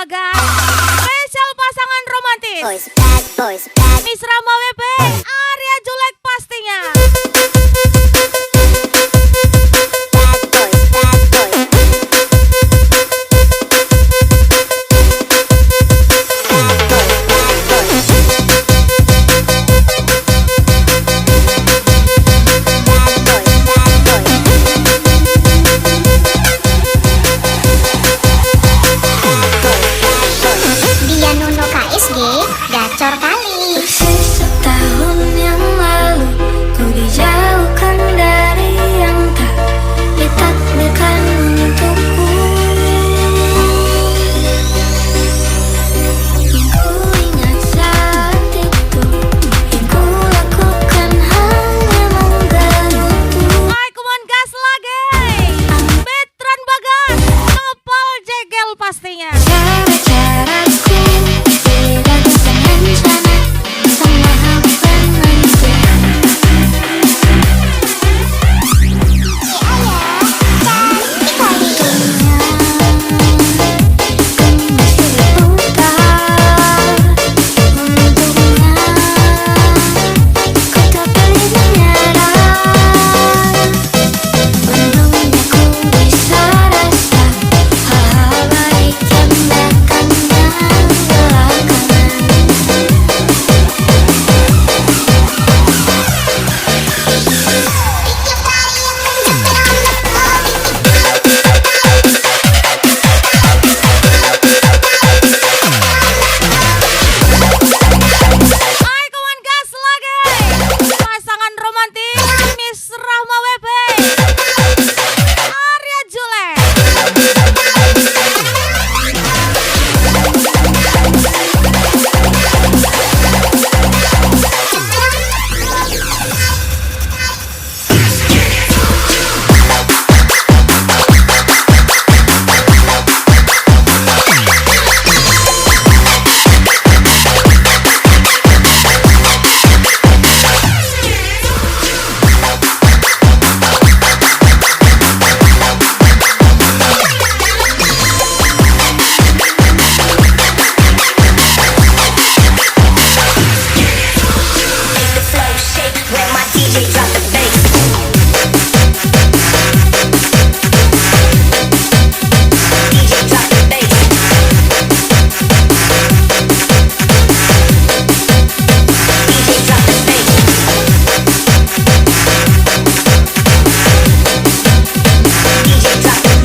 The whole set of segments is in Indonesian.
Bagas, spesial pasangan romantis Miss Rama WP, Arya Julek pastinya. Gacor kali. Setahun yang lalu ku dijauhkan dari yang tak ditakdirkan untukku. Yang ku ingat saat itu, yang ku lakukan hanya menggerutu. Hai kuman gas lagi, Betran Bagas, Nopal Jegel pastinya. Cara-caraku tidak serencana sama hubunganku. Hai kuman gas lagi, pasangan romantis Miss Rama WP, Arya Julek.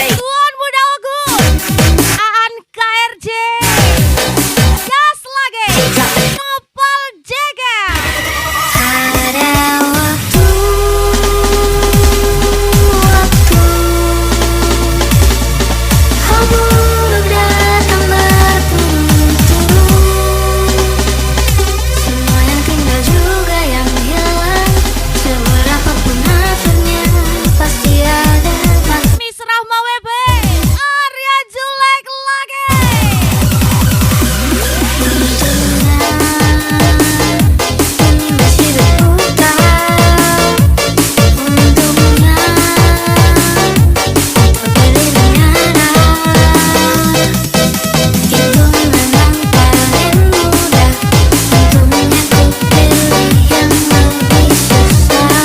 Tuan Muda Ogu, Aan KRJ, gas lagi, Nopal Jegel. Ada waktu kamu datang berturut-turut. Semua yang tinggal juga yang hilang. Seberapapun hasilnya pasti ada makna. Miss Rahma WP, Arya Julek lagi. Ini masih berputar untungnya. Pilih menyerah, itu memang paling mudah. Untungnya ku pilih yang lebih susah.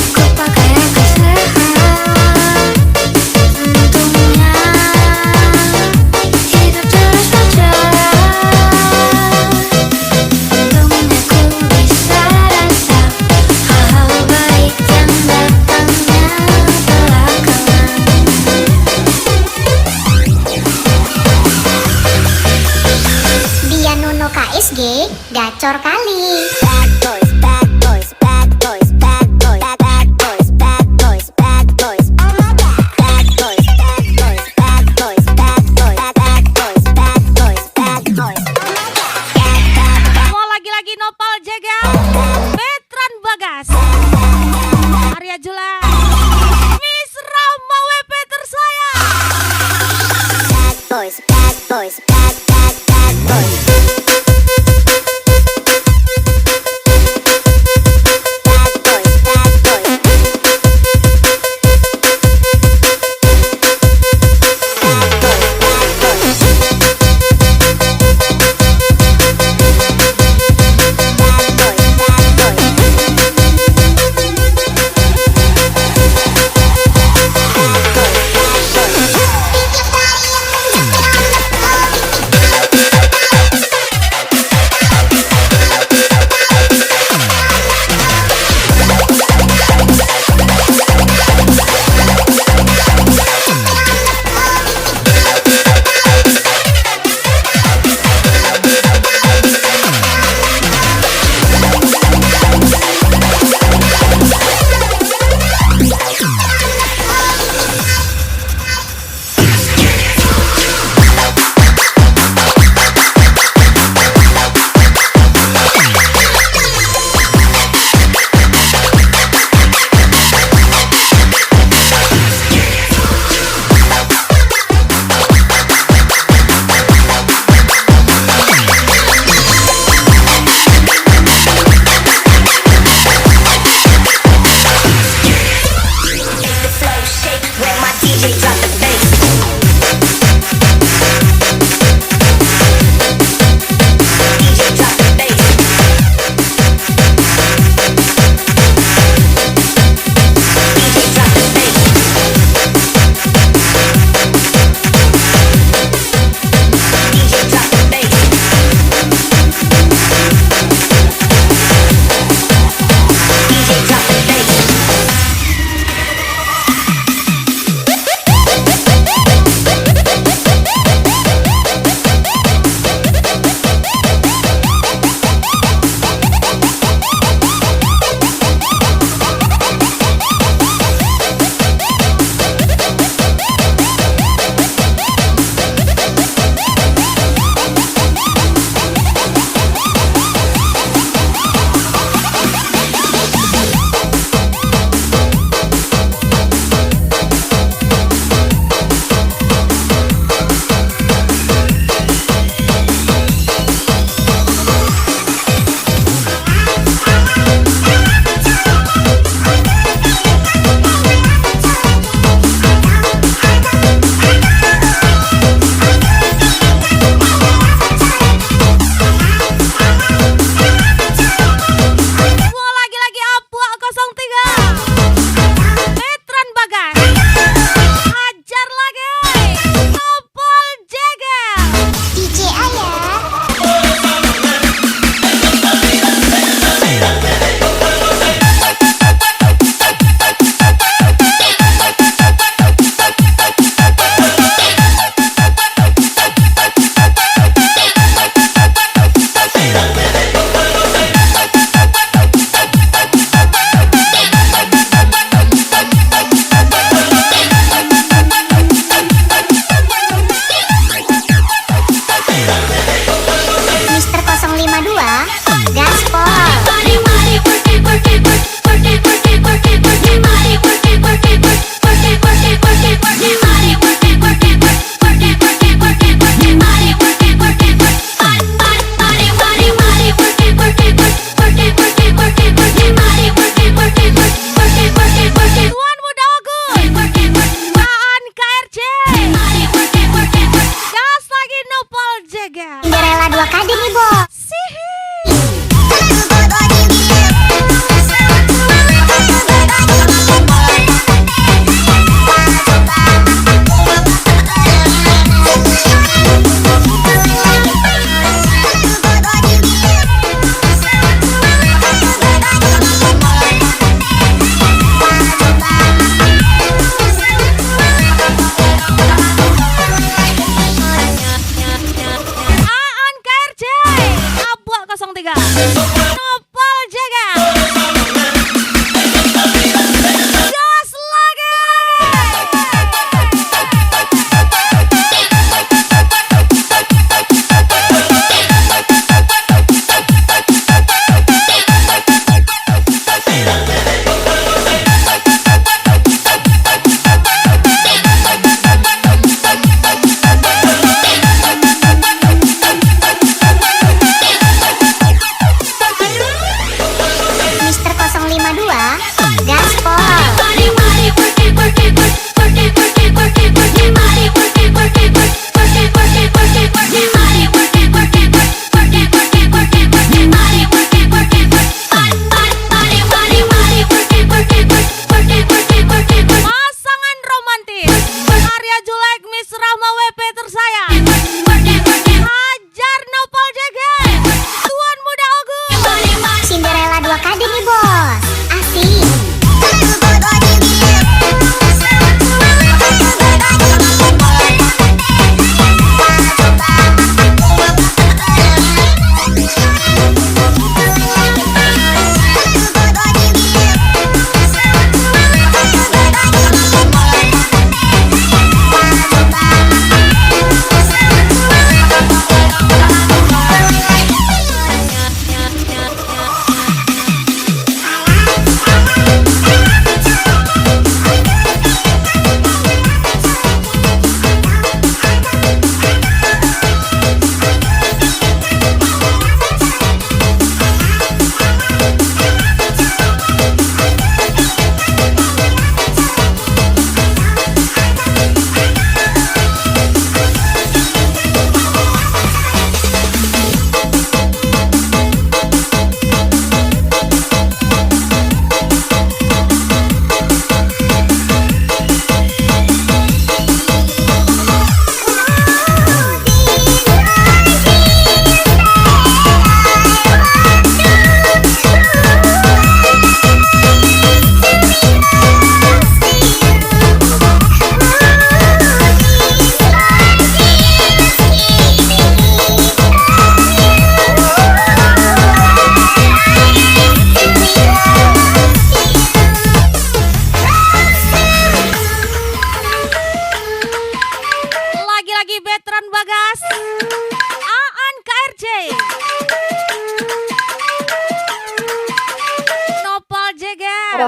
Ku pakai akal sehat. Untungnya hidup terus berjalan. Untungnya ku bisa rasa hal-hal baik yang datangnya belakangan. Dia Nuno KSG, gacor kali. Mau lagi-lagi Nopal Jegel, Betran Bagas, Arya Julek, Miss Rama WP tersayang.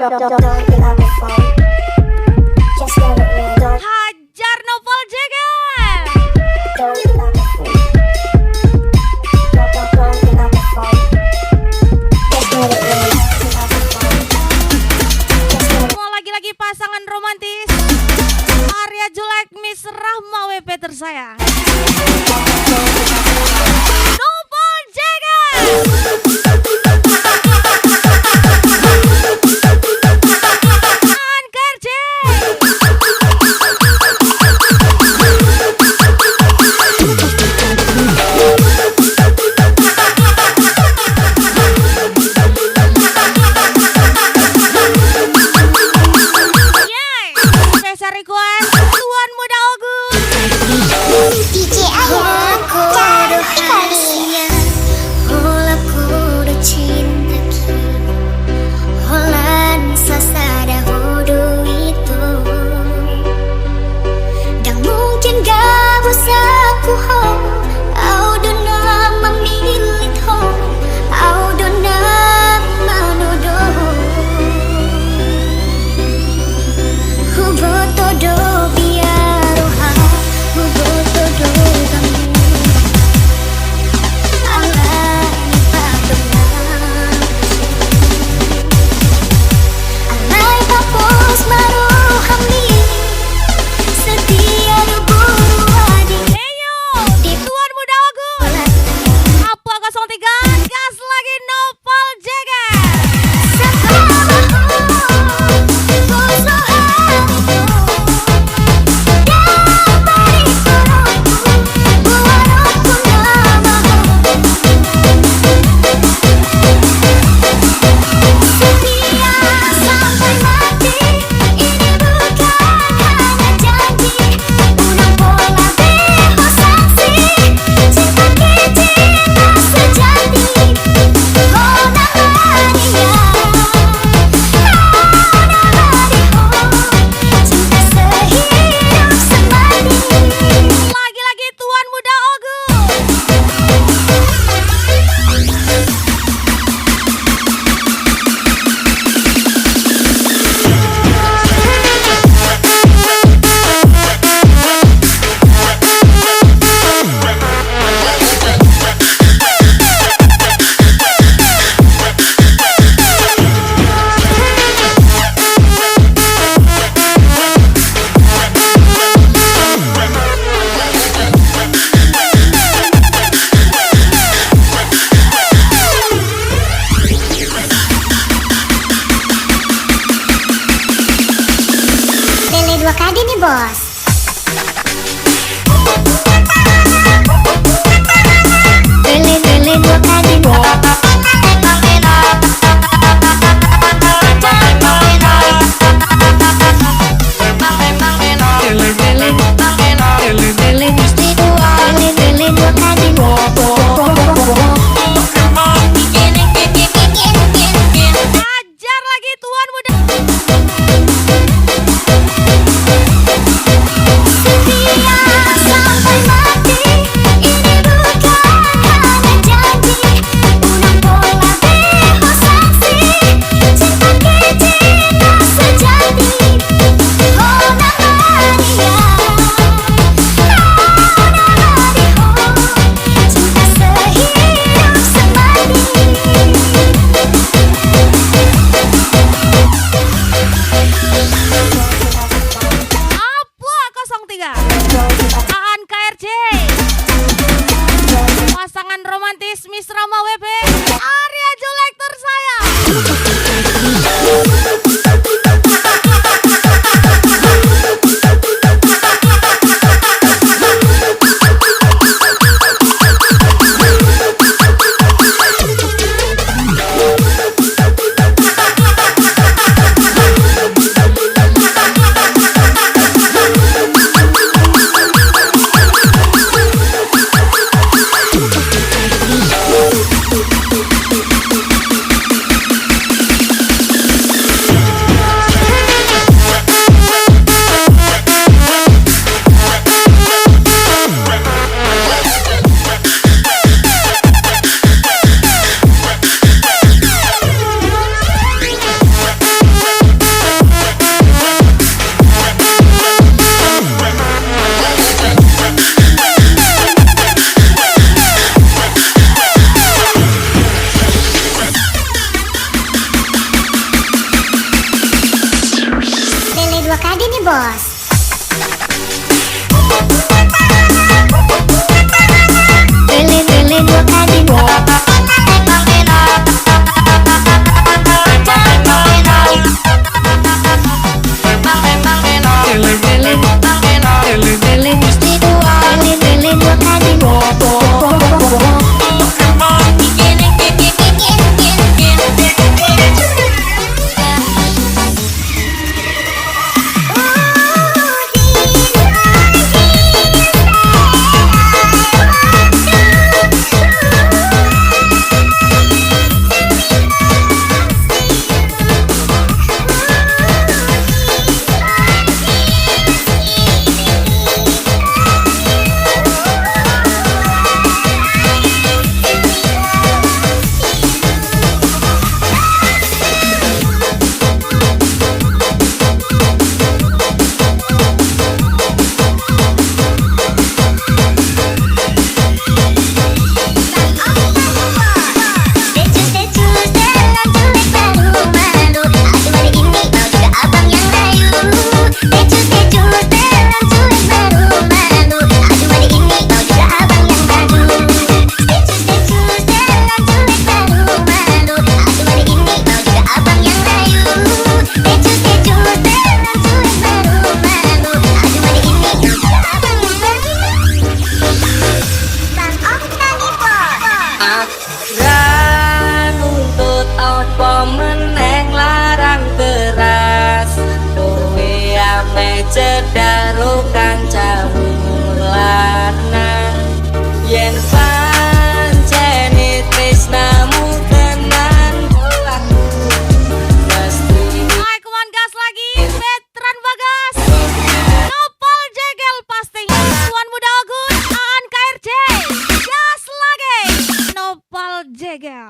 Hajar Novel Jegal. Mau lagi-lagi pasangan romantis Arya Julek Miss Rahma WP tersayang Novel Jegal. Anker J. Yeay, spesial request Tuan Muda Ogun. DJ Ayah, cantik kali. Hola kudu cinta ki Holan sasada hodu itu Dan mungkin gak bisa ku ho Au dona memilit ho Au dona manodoh Hubo todo biaroha Hubo todo kami Alay tapos maruhami Setia duburu adik Heyo, Tuan Muda Ogun. Apa 03 gas lagi Novel Jegal. Sampai mati ini bukan hanya janji Unang pola beho saksi Cinta kita sejati Oh namanya Cinta sehidup semati Lagi-lagi Tuan Muda Ogun. Lele 2 kali nih bos. Lele 2 kali Hajar lagi Tuan Muda. Bos. Tele dua kali bos. Tele mesti dua. Tele dua kali nuntut apa meneng larang keras duwe ame cedharo kancamu lanang yen pancene tresnamu tenan aku mesti Hai, kawan gas lagi, veteran Bagas, Nopal Jegel pastinya, Tuan Muda Ogun, Aan KRC, gas lagi, Nopal Jegel.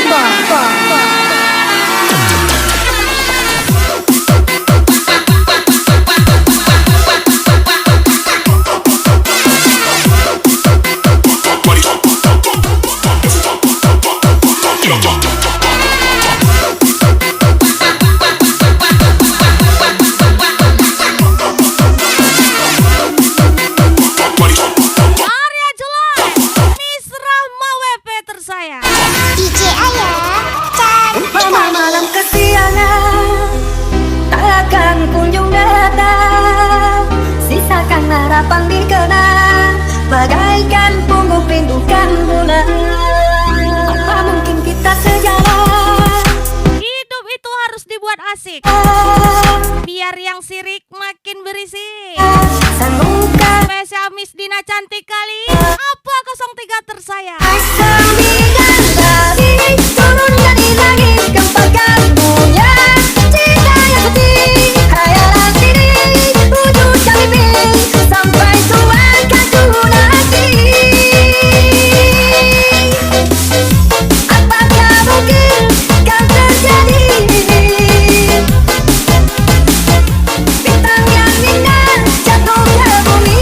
Boss. Arya Julai, Miss Rahma WP tersayang. DJ Ayah, cantik kali. Malam kesiangan takkan kunjung datang, sisakan harapan dikenang bagaikan punggung rindukan bulan. Apa mungkin kita sejalan? Hidup itu harus dibuat asik, biar yang sirik makin berisik. Sang muka Spesial Miss Dina cantik kali. Apa 03 tersayang? sembilan tadi turun dari langit kempakan punya cinta yang putih, hayalan diri wujudkan mimpi sampai Tuhan kau nanti. Apakah mungkin kan terjadi? Bintang yang indah jatuh ke bumi,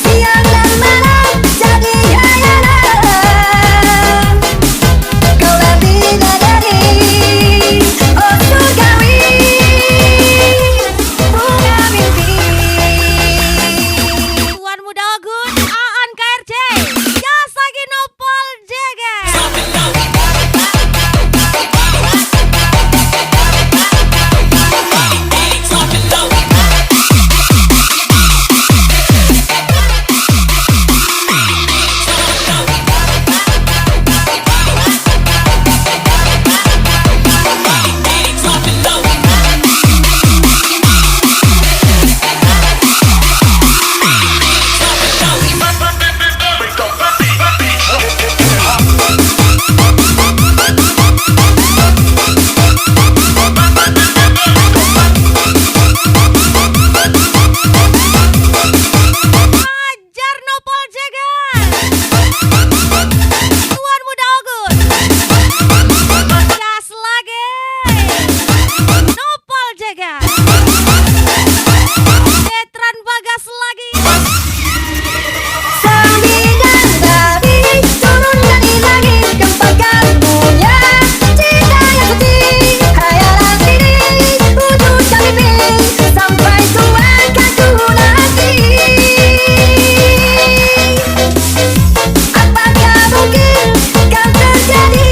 siang dan malam jadi hayalan. Kau lebih dari oh surgawi, bunga mimpi. Tuan Muda Ogun, Aan KRC, Jas lagi Nopal Jeger. Ajar Nopal Jeger. Tuan Muda Ogun, Jas lagi Nopal Jeger. Veteran Bagas lagi. Sembilan tadi turun dari langit kempakan punya cinta yang putih, hayalan diri wujudkan mimpi sampai Tuhan kau nanti. Apakah mungkin kan terjadi?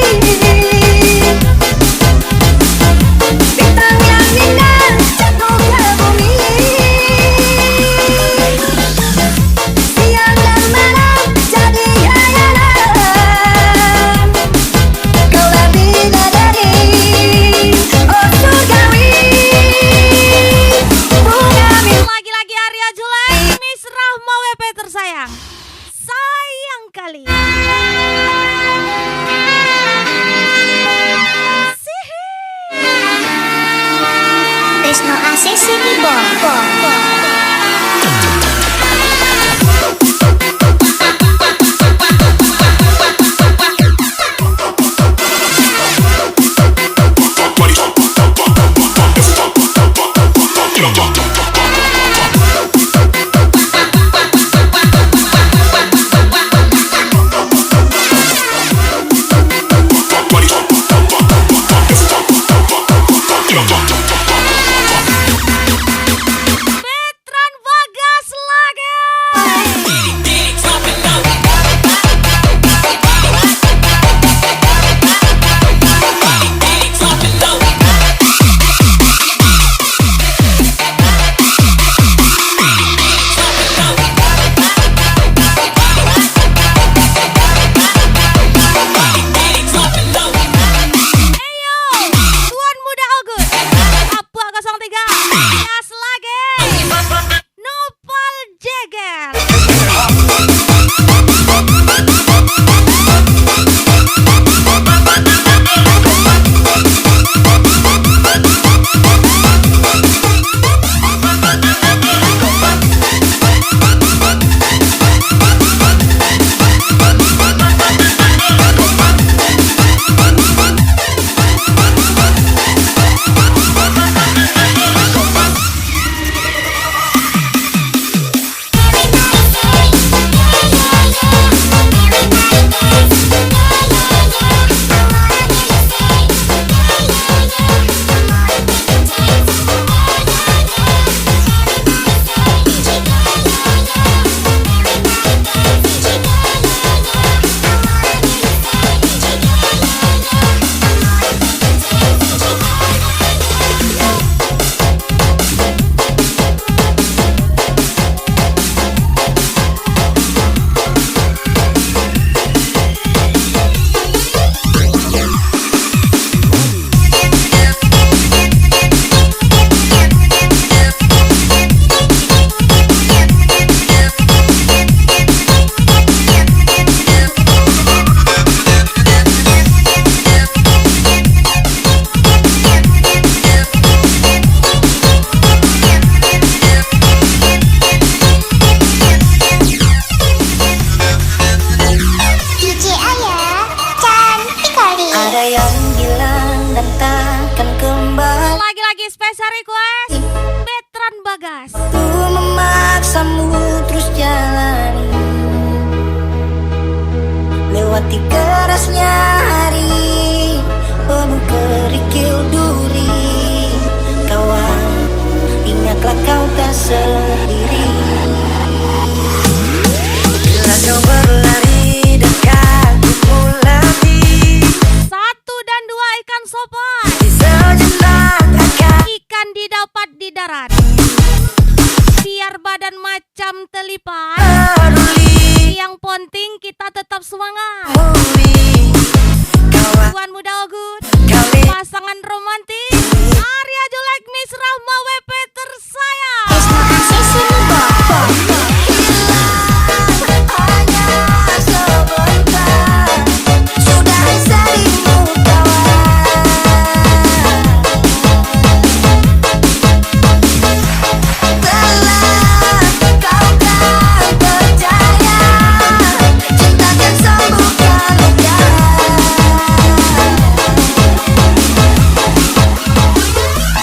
Bintang yang indah jatuh ke bumi, siang dan malam jadi hayalan. Kau lebih dari oh surgawi, bunga mimpi. Lagi-lagi Arya Julai, Miss Rahma WP tersayang. Sayang kali. Tresno ACC di Boss. Veteran Bagas lagi. Eyo, Tuan Muda Ogun, Lagi-lagi special request Veteran Bagas. Ku memaksamu terus jalani, lewati kerasnya hari, penuh kerikil duri. Kawan, ingatlah kau tak sendiri. Bila kau berlari dekat latih, 1 dan 2 ikan sopan, di sejenak akan ikan didapat di darat. Biar badan macam telipat, peduli. yang penting kita tetap semangat. Movie, kawan Tuan Muda Ogut, kali pasangan romantis Arya Julek Miss Rahma WP tersayang. Wisnu Asisi Wibowo. hanya sebentar, sudah seribu kawan. Telah kau kan percaya, cinta kan sembuhkan luka.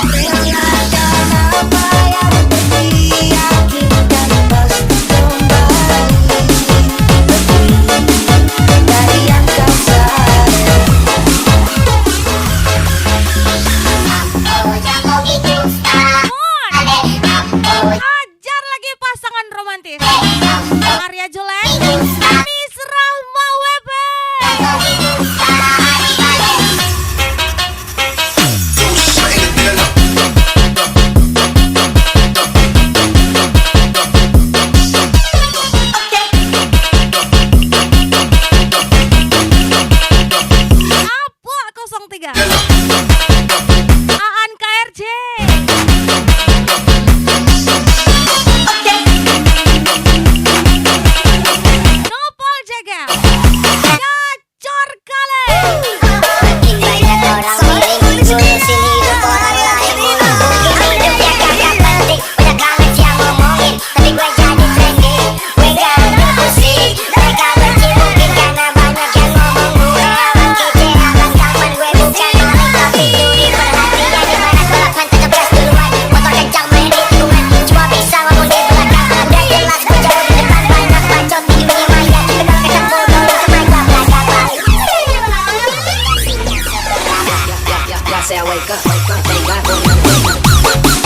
Relakan apa yang terjadi, yakinkan pasti kembali. Lebih dari yang kau sadari. Ajar lagi pasangan romantis Arya Julek Miss Rahma WP. Apa 03 Aan KRJ. Nopal Jegel Gacor kali. Say I wake up, thank God for you.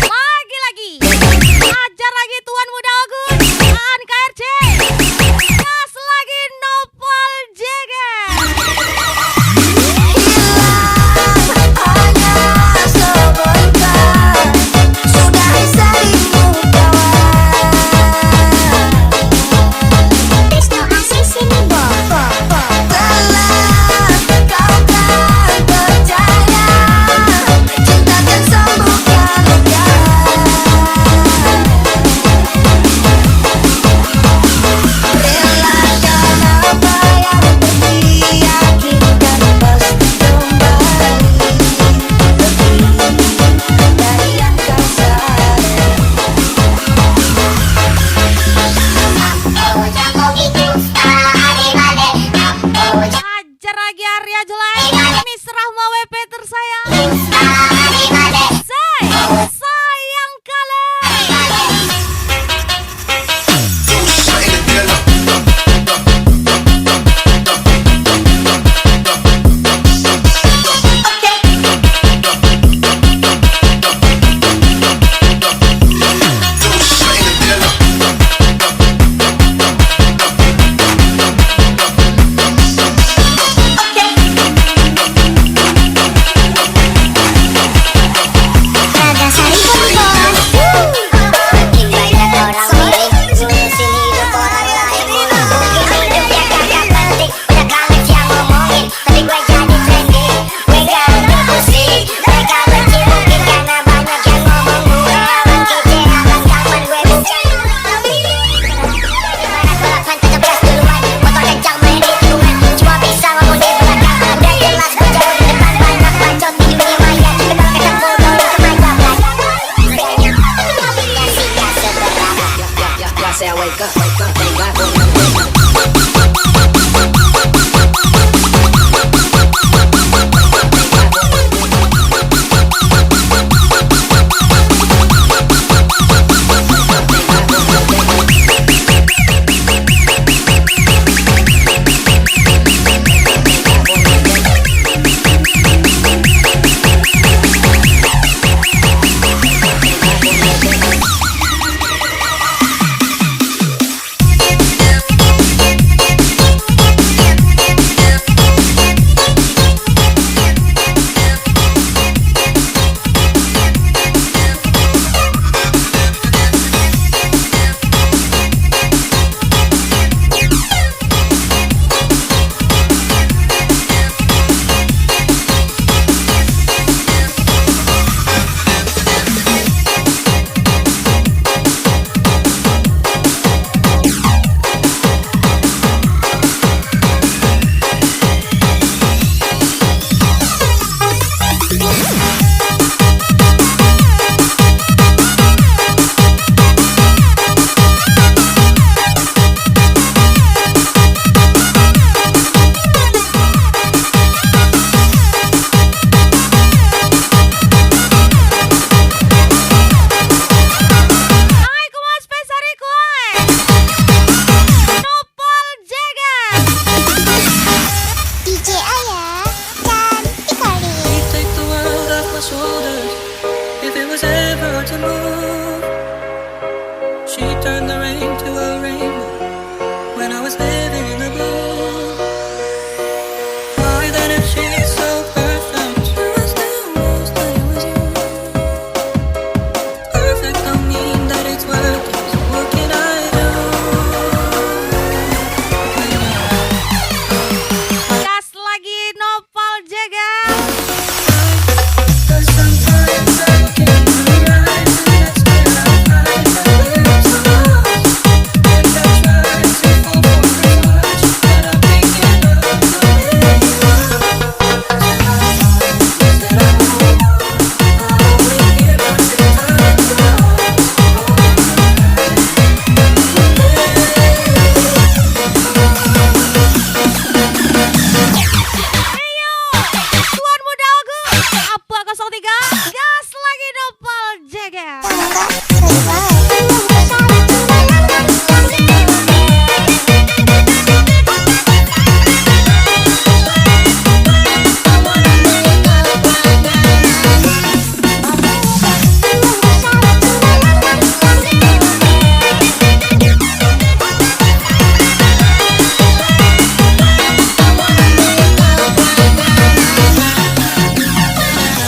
Lagi-lagi ajar lagi Tuan Muda Ogut Aan KRJ. Gas lagi Nopal Jegel. Hanya sebentar, sudah seribu kawan. Wisnu Asisi Wibowo. Telah kau kan percaya, cinta kan sembuhkan luka. Relakan apa yang terjadi, yakinkan pasti kembali. Lebih dari yang kau sadari. Ajar lagi Arya Julek Miss Rahma WP tersayang. Say sayang kali. my shoulders if it was ever to move. She turned the rain to a rainbow when I was living in the blue. Why then if she's so perfect, I still wish that it was you. Perfect don't mean that it's working, so what can I do? Gas lagi Nopal Jegal. Cause sometimes I can't realize that still I find my lips lost. And I try to fall for the touch, but I'm thinking of the way you are. Said I won't, I'll only hear my Ayo, Tuan Muda Agus, apa 03? Gas lagi Nopal Jegal.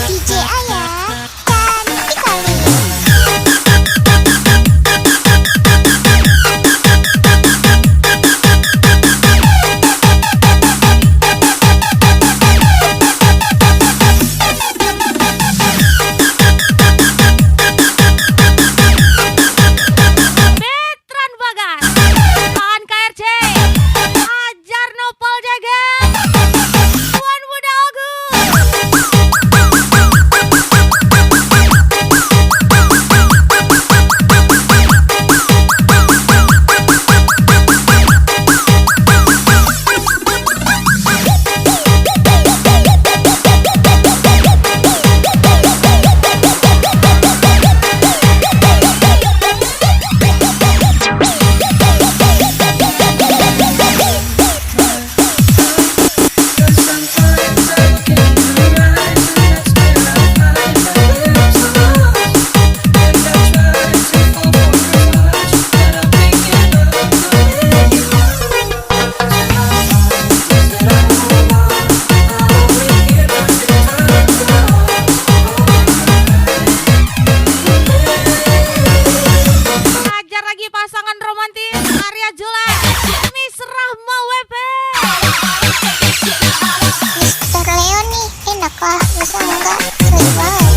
DJ Ayah, cantik kali. Betran Bagas, Tahan KRC, Ajar Nopal Jegal. Tuan Muda Agus. Cause sometimes I can't realize that still I find my lips lost. And I try to fall for the touch, but I'm thinking of the way you are. Said I won't, I'll only hear my Ajar lagi pasangan romantis Arya Jules, Miss Rahma WP. Mister Leon nih, enak lah, bisa enggak? Keren banget.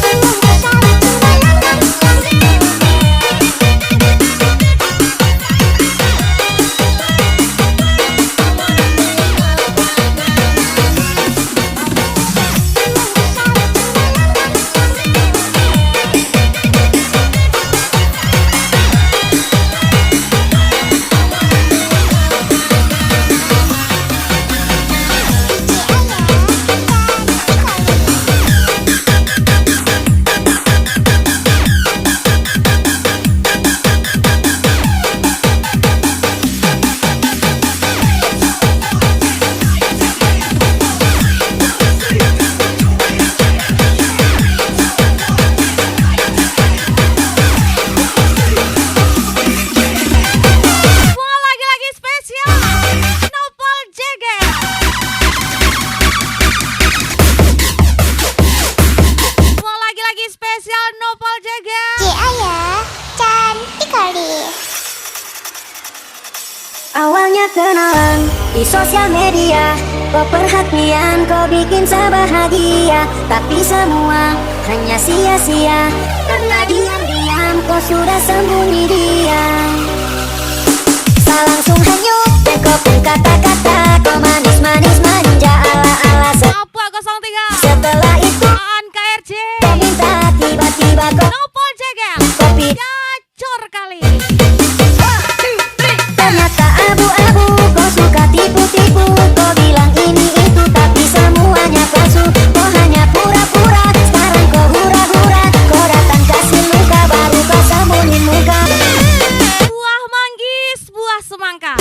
Semua lagi-lagi spesial Nopal Jegal. Semua lagi-lagi spesial Nopal Jegal. DJ Ayah, cantik kali. Awalnya kenalan di sosial media, kau perhatian, kau bikin saya bahagia. Tapi semua hanya sia-sia, karena diam-diam kau sudah sembunyi dia. Tak langsung hanyut, dan kau pun kata-kata, kau manis-manis manja ala-ala. Apa 03? Setelah itu Tahan KRC, kau minta, tiba-tiba kau Nopal Jegal. kopi. Gacor kali. Ternyata abu-abu, kau suka tipu-tipu. Kau bilang ini itu, tapi semuanya palsu. Kau hanya pura-pura, sekarang kau hura-hura. Kau datang kasih luka, baru kau sembunyi muka. Buah manggis, buah semangka.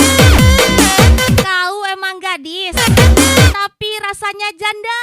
Kau emang gadis, tapi rasanya janda.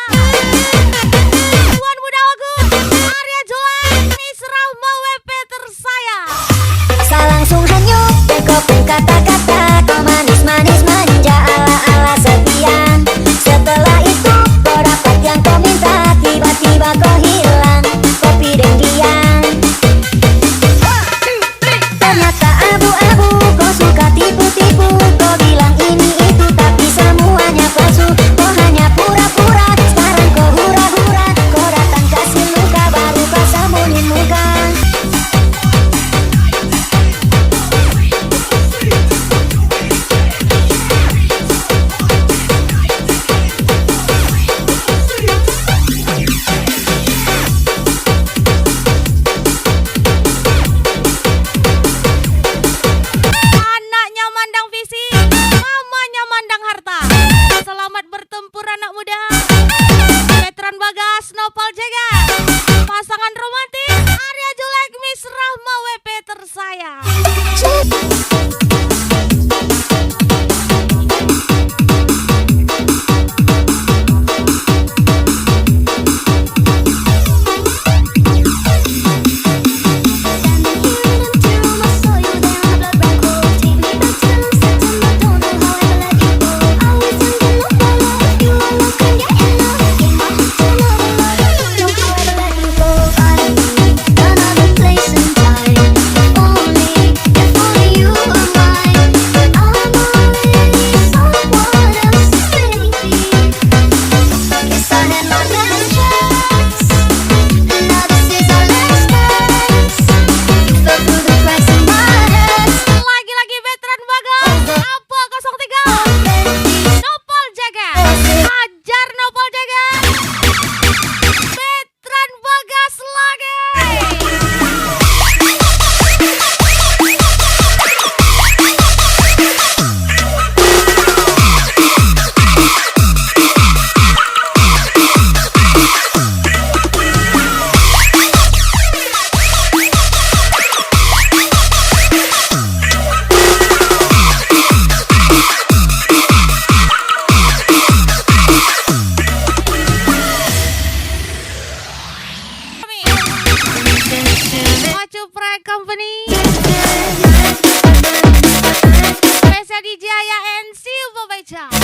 Eja.